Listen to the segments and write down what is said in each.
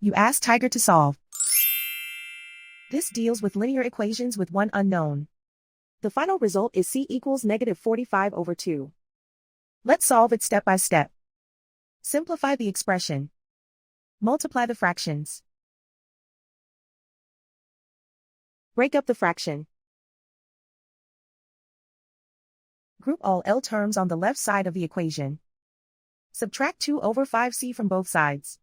You ask Tiger to solve. This deals with linear equations with one unknown. The final result is c equals -45/2. Let's solve it step by step. Simplify the expression. Multiply the fractions. Break up the fraction. Group all L terms on the left side of the equation. Subtract 2/5c from both sides.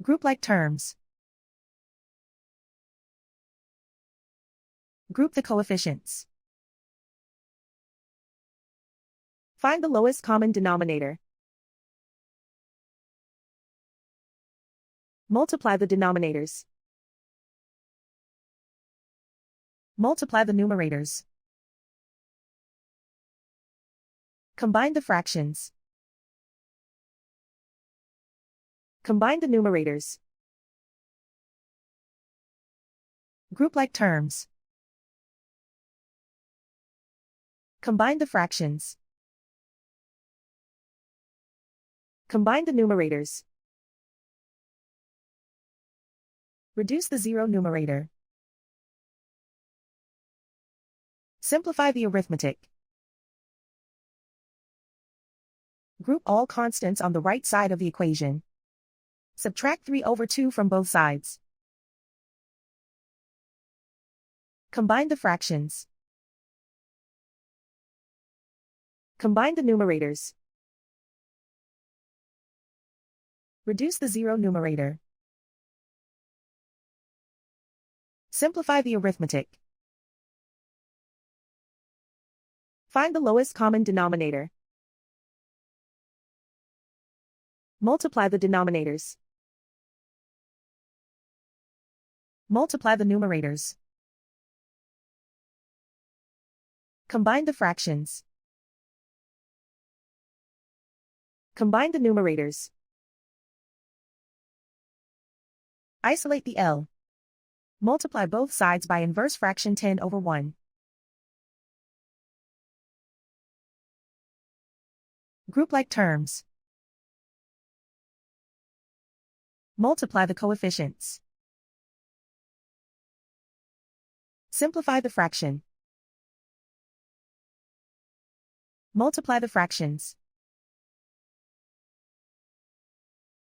Group like terms. Group the coefficients. Find the lowest common denominator. Multiply the denominators. Multiply the numerators. Combine the fractions. Combine the numerators. Group like terms. Combine the fractions. Combine the numerators. Reduce the zero numerator. Simplify the arithmetic. Group all constants on the right side of the equation. Subtract 3/2 from both sides. Combine the fractions. Combine the numerators. Reduce the zero numerator. Simplify the arithmetic. Find the lowest common denominator. Multiply the denominators. Multiply the numerators. Combine the fractions. Combine the numerators. Isolate the L. Multiply both sides by inverse fraction 10/1. Group like terms. Multiply the coefficients. Simplify the fraction. Multiply the fractions.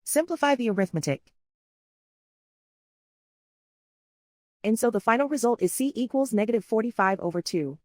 Simplify the arithmetic. And so the final result is c equals -45/2.